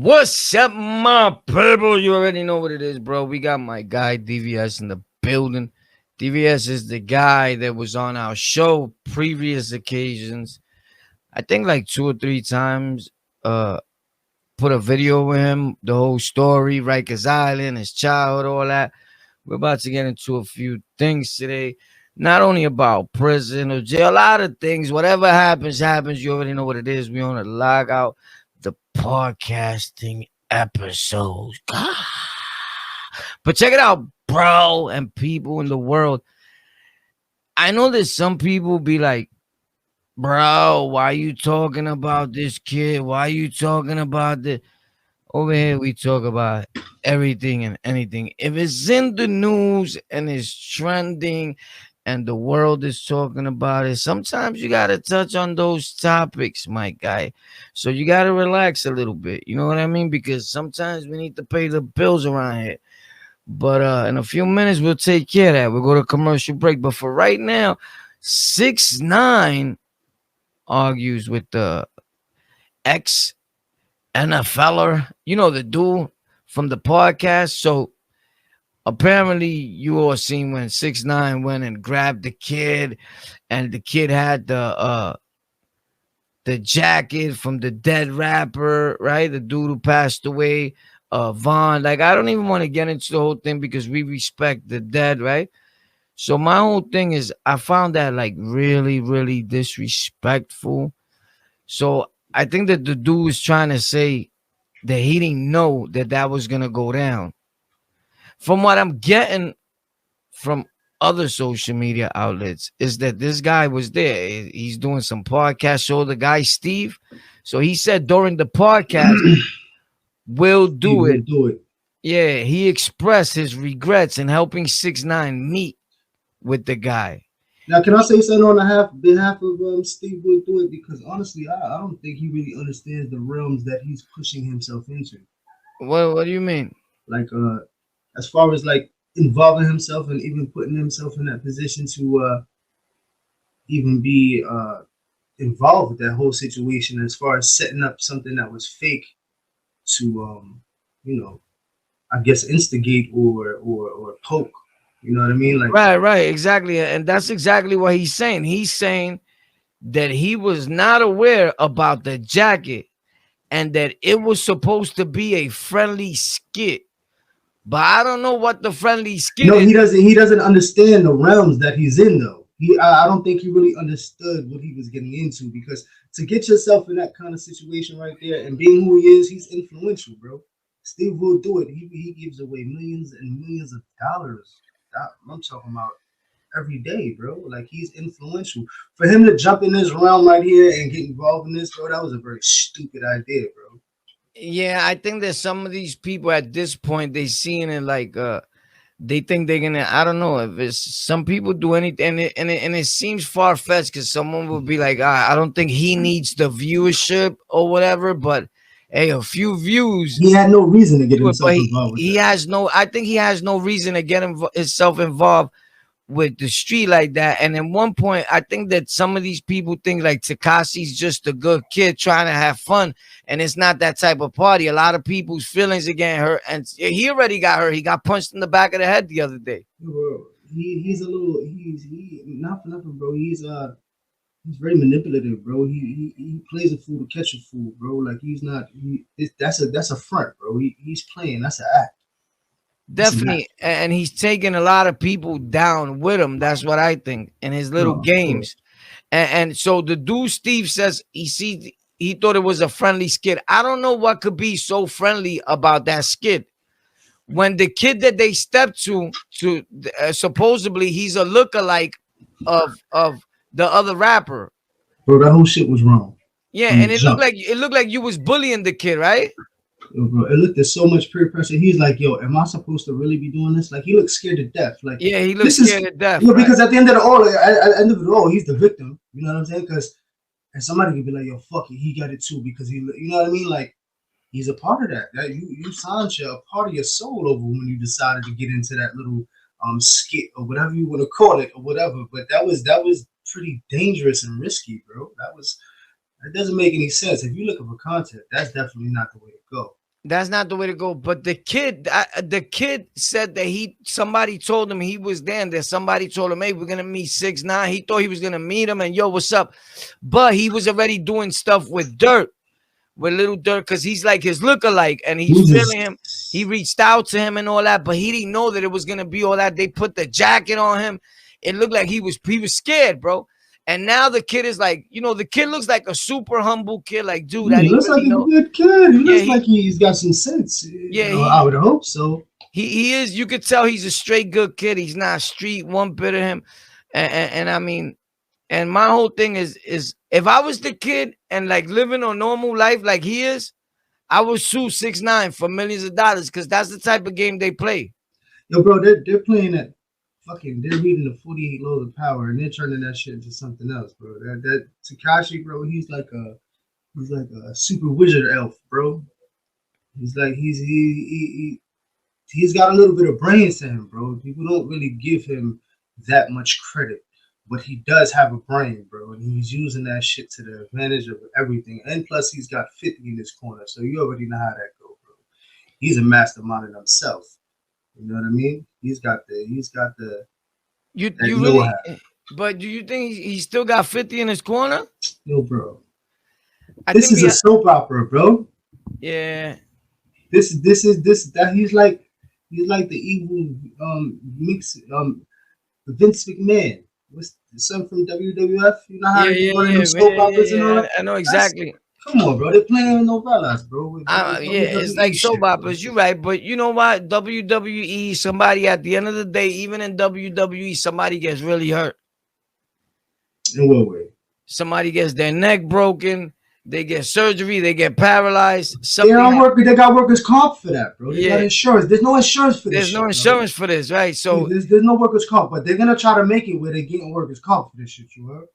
What's up, my people? You already know what it is, bro. We got my guy DVS in the building. DVS is the guy that was on our show previous occasions. I think like 2 or 3 times. Put a video with him, the whole story, Rikers Island, his childhood, all that. We're about to get into a few things today. Not only about prison or jail, a lot of things. Whatever happens, happens. You already know what it is. We on the Lockout, the podcasting episodes. But check it out, bro, and people in the world. I know that some people be like, bro, why you talking about this kid? Why you talking about this? Over here, we talk about everything and anything. If it's in the news and it's trending and the world is talking about it, sometimes you got to touch on those topics, my guy. So you got to relax a little bit. You know what I mean? Because sometimes we need to pay the bills around here. But in a few minutes, we'll take care of that. We'll go to commercial break. But for right now, 6ix9INE argues with the ex NFLer, you know, the dude from the podcast. So apparently you all seen when 6ix9INE went and grabbed the kid, and the kid had the jacket from the dead rapper, right? The dude who passed away, Vaughn. Like, I don't even want to get into the whole thing because we respect the dead, right? So my whole thing is I found that like really, really disrespectful. So I think that the dude is trying to say that he didn't know that that was going to go down. From what I'm getting from other social media outlets is that this guy was there. He's doing some podcast show, the guy Steve. So he said during the podcast, we'll do it. Yeah, he expressed his regrets in helping 6ix9INE meet with the guy. Now, can I say something on behalf of Steve Will Do It? Because honestly, I don't think he really understands the realms that he's pushing himself into. What do you mean? Like, as far as like involving himself and even putting himself in that position to even be involved with that whole situation, as far as setting up something that was fake to, I guess instigate or poke. You know what I mean? Like, right, exactly. And that's exactly what he's saying. He's saying that he was not aware about the jacket and that it was supposed to be a friendly skit. But I don't know what the friendly skit no, is. He doesn't understand the realms that he's in, though. I don't think he really understood what he was getting into, because to get yourself in that kind of situation right there and being who he is, he's influential, bro. Steve Will Do It. He gives away millions and millions of dollars. I'm talking about every day, bro. Like, he's influential. For him to jump in this realm right here and get involved in this, bro, that was a very stupid idea, bro. Yeah, I think that some of these people at this point, they seeing it like they think they're gonna, I don't know if it's some people do anything, and it seems far-fetched because someone will be like, I don't think he needs the viewership or whatever, but hey, a few views. He had no reason to get himself involved with I think he has no reason to get himself involved with the street like that. And at one point, I think that some of these people think like Tekashi's just a good kid trying to have fun, and it's not that type of party. A lot of people's feelings are getting hurt, and he already got hurt. He got punched in the back of the head the other day. Bro, he's not for nothing, bro. He's very manipulative, bro. He plays a fool to catch a fool, bro. Like, he's not. That's a front, bro. He's playing. That's an act. Definitely, and he's taking a lot of people down with him. That's what I think in his little games. And so the dude Steve says he thought it was a friendly skit. I don't know what could be so friendly about that skit. When the kid that they stepped to supposedly he's a lookalike of the other rapper. Bro, that whole shit was wrong. Yeah, and it looked like you was bullying the kid, right? Yo, bro, it looked at so much peer pressure. He's like, yo, am I supposed to really be doing this? Like, he looked scared to death. Like, yeah, he looked scared to death. You know, because at the end of it all, he's the victim. You know what I'm saying? Because and somebody could be like, yo, fuck it, he got it too, because you know what I mean? Like, he's a part of that. That you signed a part of your soul over when you decided to get into that little skit or whatever you want to call it or whatever. But that was pretty dangerous and risky, bro. That doesn't make any sense. If you're looking for content, that's definitely not the way to go. That's not the way to go. But the kid said that somebody told him he was there, and that somebody told him, hey, we're gonna meet 6ix9ine. He thought he was gonna meet him, and yo, what's up? But he was already doing stuff with Durk, with Little Durk, because he's like his lookalike, and he's feeling him. He reached out to him and all that, but he didn't know that it was gonna be all that. They put the jacket on him. It looked like he was scared, bro. And now the kid is like, the kid looks like a super humble kid. Like, dude, he looks like a good kid. He looks like he's got some sense. Yeah, I would hope so. He is. You could tell he's a straight good kid. He's not street one bit of him. And I mean, and my whole thing is if I was the kid and like living a normal life like he is, I would sue 6ix9ine for millions of dollars, because that's the type of game they play. Yo, bro, they're playing that. They're reading the 48 Laws of Power, and they're turning that shit into something else, bro. That Tekashi, bro, he's like a super wizard elf, bro. He's like he's got a little bit of brains to him, bro. People don't really give him that much credit, but he does have a brain, bro, and he's using that shit to the advantage of everything. And plus, he's got 50 in his corner, so you already know how that goes, bro. He's a mastermind in himself. You know what I mean? He's got the you really, but do you think he still got 50 in his corner? Yo, bro. This is a soap opera, bro. Yeah. This that he's like the evil mix Vince McMahon. What's the son from WWF? You know how they run them soap operas and all that? I know exactly. Come on, bro. They're playing novellas, bro. It's like soap operas. You're right. But you know what? WWE, somebody at the end of the day, even in WWE, somebody gets really hurt. In what way? Somebody gets their neck broken. They get surgery. They get paralyzed. They got workers' comp for that, bro. They got insurance. There's no insurance for this. There's no insurance for this, right? So there's no workers' comp, but they're gonna try to make it where they're getting workers' comp for this shit, you heard?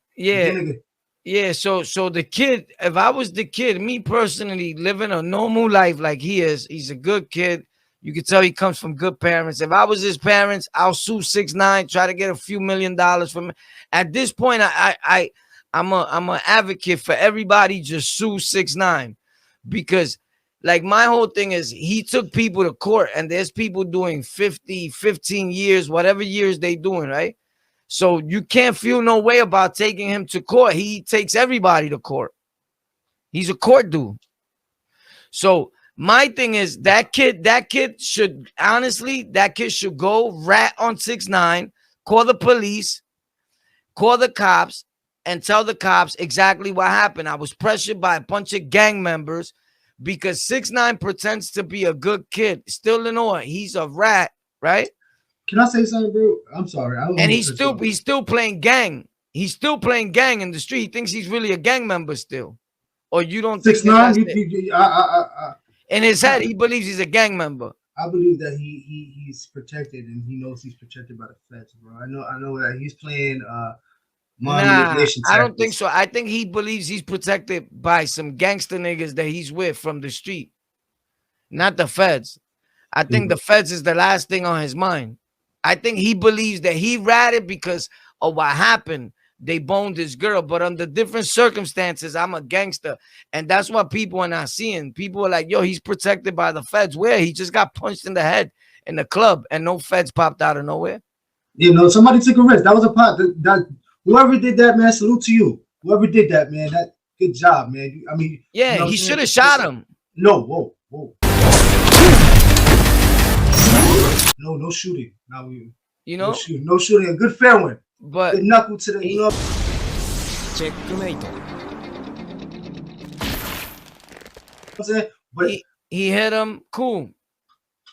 Yeah, so the kid, if I was the kid, me personally, living a normal life like he is, he's a good kid. You can tell he comes from good parents. If I was his parents, I'll sue 6ix9ine, try to get a few $1 million from him. At this point, I'm an advocate for everybody just sue 6ix9ine, because like my whole thing is he took people to court, and there's people doing 50, 15 years, whatever years they doing, right? So you can't feel no way about taking him to court. He takes everybody to court. He's a court dude. So my thing is that kid should go rat on 6ix9ine, call the police, call the cops, and tell the cops exactly what happened. I was pressured by a bunch of gang members because 6ix9ine pretends to be a good kid. Still in order. He's a rat, right? Can I say something, bro? I'm sorry. And he's still playing gang. He's still playing gang in the street. He thinks he's really a gang member still. Or you don't think 6ix9ine? In his head, he believes he's a gang member. I believe that he's protected, and he knows he's protected by the feds, bro. I know that he's playing I don't think so. I think he believes he's protected by some gangster niggas that he's with from the street, not the feds. I think the feds is the last thing on his mind. I think he believes that he ratted because of what happened. They boned his girl, but under different circumstances, I'm a gangster. And that's what people are not seeing. People are like, yo, he's protected by the feds. Where? He just got punched in the head in the club and no feds popped out of nowhere. You know, somebody took a risk. That was a part that whoever did that, man, salute to you. Whoever did that, man, that good job, man. I mean, yeah, you know, he should have shot him. No, whoa. No shooting. Now no shooting. A good fair one. But good knuckle to the checkmate. But he hit him. Cool.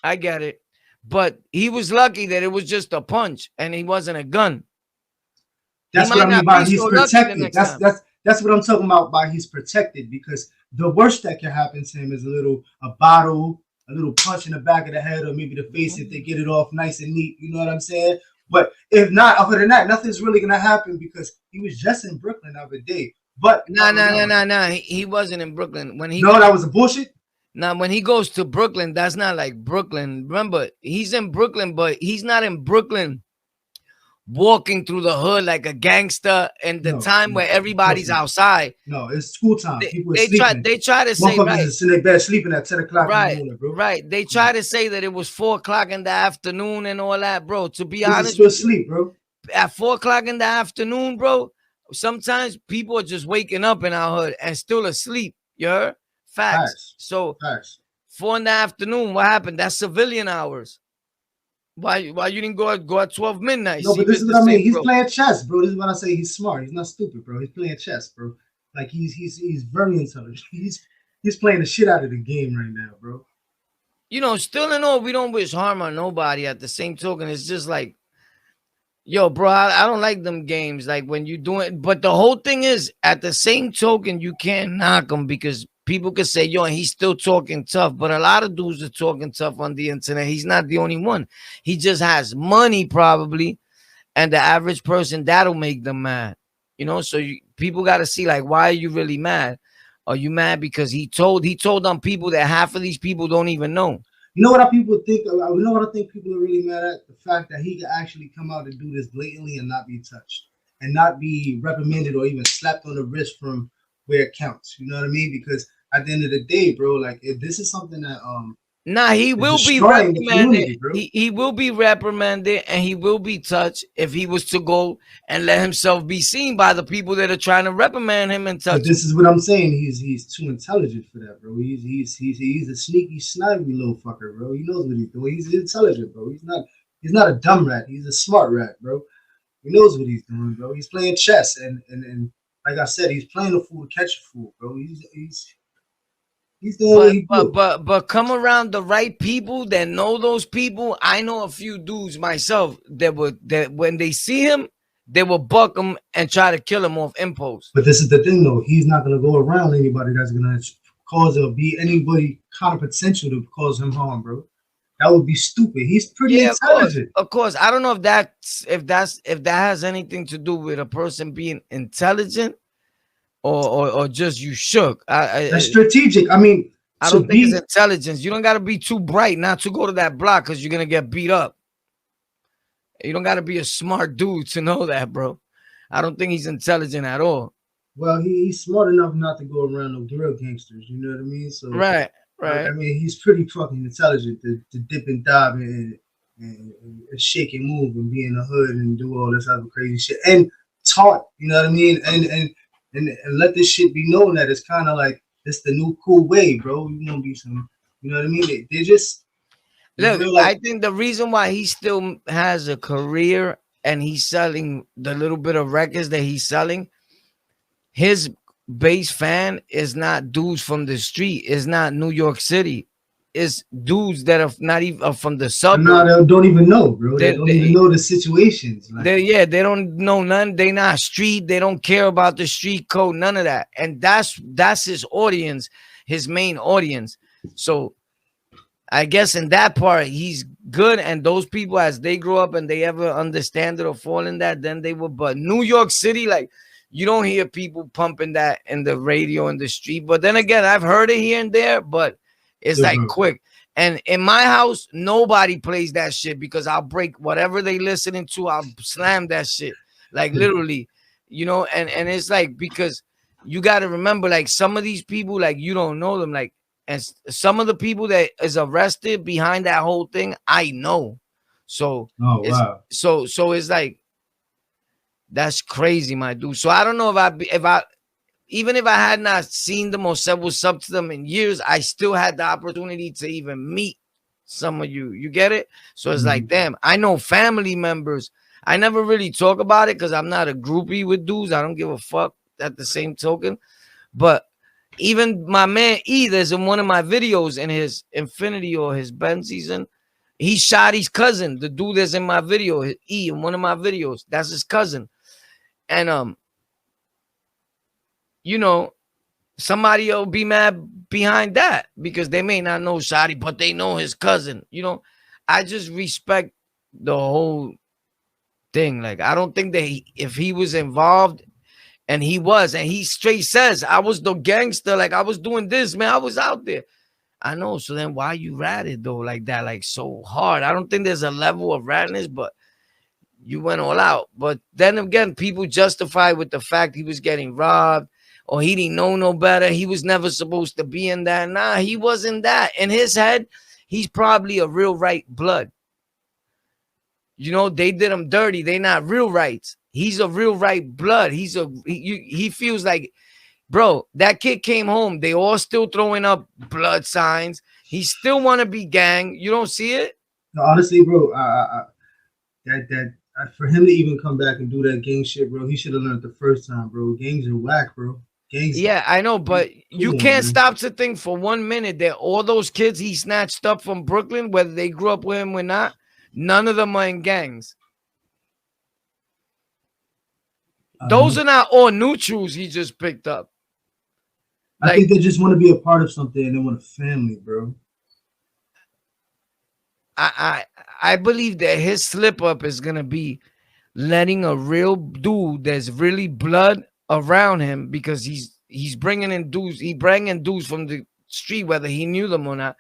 I get it. But he was lucky that it was just a punch and he wasn't a gun. That's what I mean by he's protected. That's what I'm talking about by he's protected, because the worst that can happen to him is a bottle, a little punch in the back of the head, or maybe the face if they get it off nice and neat. You know what I'm saying? But if not, other than that, nothing's really gonna happen because he was just in Brooklyn the other day. But no. He wasn't in Brooklyn when he. No, that was a bullshit. Now, when he goes to Brooklyn, that's not like Brooklyn. Remember, he's in Brooklyn, but he's not in Brooklyn walking through the hood like a gangster in the No, time no, where of course everybody's not. outside. No, it's school time. They, People are they try sleeping. they try to say Motherfuckers right, is in their bed sleeping at 10 o'clock in the right, morning, bro. right. They Come try on. to say that it was 4 o'clock in the afternoon and all that, bro. To be Niggas honest still with you, asleep, bro. at 4 o'clock in the afternoon, bro, sometimes people are just waking up in our hood and still asleep. You heard? Facts. Facts. So Facts. 4 in the afternoon, what happened? That's civilian hours. Why you didn't go at 12 midnight? No, See but if this it's is the what I same, mean. He's bro. playing chess, bro. This is what I say. He's smart. He's not stupid, bro. He's playing chess, bro. Like he's very intelligent. He's playing the shit out of the game right now, bro. Still in all, we don't wish harm on nobody. At the same token, it's just like, yo, bro, I don't like them games. Like when you doing, but the whole thing is, at the same token, you can't knock him because people could say, yo, he's still talking tough. But a lot of dudes are talking tough on the internet. He's not the only one. He just has money, probably, and the average person that'll make them mad. So people got to see, like, why are you really mad? Are you mad because he told on people that half of these people don't even know? You know what I people think? You know what I think people are really mad at? The fact that he could actually come out and do this blatantly and not be touched, and not be reprimanded or even slapped on the wrist from where it counts. You know what I mean? Because at the end of the day, bro, like if this is something that Nah, he is will be destroying the reprimanded. community, bro. He will be reprimanded and he will be touched if he was to go and let himself be seen by the people that are trying to reprimand him and But touch him. this is what I'm saying. He's too intelligent for that, bro. He's a sneaky, snivy little fucker, bro. He knows what he's doing. He's intelligent, bro. He's not a dumb rat. He's a smart rat, bro. He knows what he's doing, bro. He's playing chess, and like I said, he's playing a fool to catch a fool, bro. He's doing what But he but do. but come around the right people that know those people. I know a few dudes myself that when they see him, they will buck him and try to kill him off impulse. But this is the thing, though. He's not gonna go around anybody that's gonna cause or be anybody kind of potential to cause him harm, bro. That would be stupid. He's pretty Yeah, of course, intelligent. of course. I don't know if that has anything to do with a person being intelligent or just you shook. That's strategic. I mean, I to don't think it's be intelligence. You don't got to be too bright not to go to that block because you're gonna get beat up. You don't got to be a smart dude to know that, bro. I don't think he's intelligent at all. well, he's smart enough not to go around no real gangsters. You know what I mean? So Right, I right. mean, he's pretty fucking intelligent to dip and dive and shake and move and be in the hood and do all this other crazy shit and taught. You know what I mean? And let this shit be known that it's kind of like it's the new cool way, bro. You gonna be some. You know what I mean? They just you Look, feel I like think the reason why he still has a career and he's selling the little bit of records that he's selling, his base fan is not dudes from the street. It's not New York City. It's dudes that are not even from the no, suburbs. they don't even know, bro. They They, don't even they, know the situations. Like they don't know none. They not street. They don't care about the street code. None of that. And that's his audience, his main audience. So I guess in that part he's good. And those people, as they grow up and they ever understand it or fall in that, then they will. But New York City, like you don't hear people pumping that in the radio in the street. But then again, I've heard it here and there, but it's yo, like bro. quick. And in my house, nobody plays that shit because I'll break whatever they listening to. I'll slam that shit, like literally, And it's like because you got to remember, like some of these people, like you don't know them, like and some of the people that is arrested behind that whole thing, I know. So Oh it's wow. so it's like that's crazy, my dude. So I don't know if I even if I had not seen them or said what's up to them in years, I still had the opportunity to even meet some of you. You get it? So it's like, Mhm. damn, I know family members. I never really talk about it because I'm not a groupie with dudes. I don't give a fuck at the same token. But even my man E, there's in one of my videos in his Infinity or his Ben season, he shot his cousin. The dude that's in my video, E, in one of my videos, that's his cousin. And you know, somebody will be mad behind that because they may not know Shotty, but they know his cousin. I just respect the whole thing. Like, I don't think that if he was involved, and he straight says, I was the gangster, like I was doing this, man. I was out there. I know. So then why you ratted though like that, like so hard? I don't think there's a level of ratness, but you went all out. But then again, people justify with the fact he was getting robbed or he didn't know no better. He was never supposed to be in that. Nah, he wasn't that. In his head, he's probably a real right blood. You know, they did him dirty. They not real rights. He's a real right blood. He feels like, bro, that kid came home. They all still throwing up blood signs. He still want to be gang. You don't see it? No, honestly, bro, for him to even come back and do that gang shit, bro, he should have learned the first time, bro. Gangs are whack, bro. Gangs. Yeah, I know, but you can't stop to think for 1 minute that all those kids he snatched up from Brooklyn, whether they grew up with him or not, none of them are in gangs. Those are not all neutrals he just picked up. I think they just want to be a part of something and they want a family, bro. I believe that his slip up is gonna be letting a real dude that's really blood around him, because he's bringing in dudes. He bringing dudes from the street, whether he knew them or not.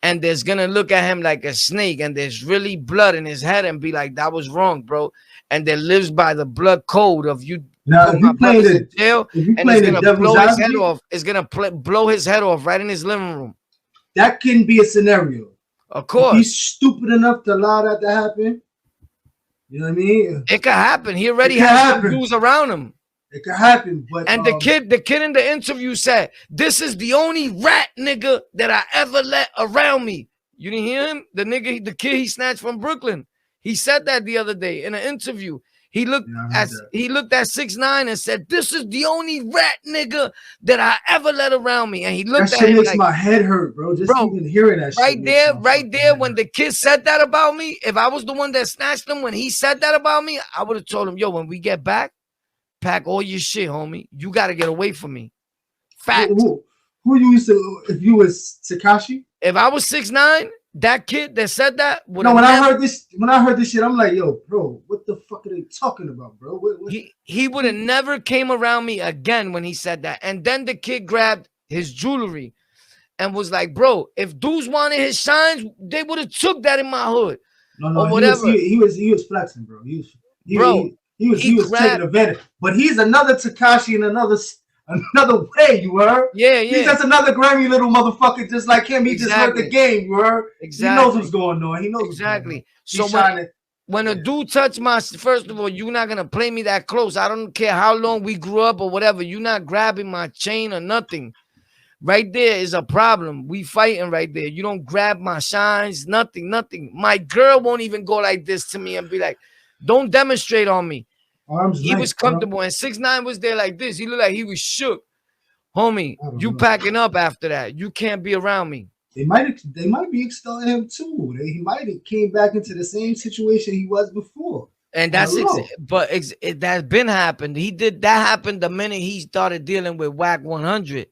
And there's gonna look at him like a snake, and there's really blood in his head, and be like, "That was wrong, bro." And that lives by the blood code of you. Now, if you play the jail, and it's gonna blow his head off. It's gonna blow his head off right in his living room. That can be a scenario. Of course, if he's stupid enough to allow that to happen. You know what I mean? It could happen. He already has dudes around him. It could happen, but the kid in the interview said, "This is the only rat nigga that I ever let around me." You didn't hear him? The kid he snatched from Brooklyn. He said that the other day in an interview. He looked at 6IX9INE and said, "This is the only rat nigga that I ever let around me." And he looked at him makes my head hurt, bro. Just even hearing that right there, when the kid said that about me, if I was the one that snatched him, when he said that about me, I would have told him, "Yo, when we get back, pack all your shit, homie. You got to get away from me." Fact. Who you used to, if you was Tekashi? If I was 6IX9INE, that kid that said that. No, when I heard this shit, I'm like, "Yo, bro, what the fuck are they talking about, bro?" What? He would have never came around me again when he said that. And then the kid grabbed his jewelry and was like, "Bro, if dudes wanted his shines, they would have took that in my hood." No, or whatever. He was flexing, bro. He was taking advantage. But he's another Tekashi in another way, you heard? Yeah. He's just another grimy little motherfucker, just like him. He just heard the game, you heard? Exactly. He knows what's going on. He knows exactly. So when a dude touch my, first of all, you're not gonna play me that close. I don't care how long we grew up or whatever. You're not grabbing my chain or nothing. Right there is a problem. We fighting right there. You don't grab my shines, nothing. My girl won't even go like this to me and be like, "Don't demonstrate on me." He was comfortable, and 6IX9INE was there like this. He looked like he was shook. Homie, you packing up after that. You can't be around me. They might be extolling him too. He might have came back into the same situation he was before. And that's that's been happened. He did that happened the minute he started dealing with Whack 100.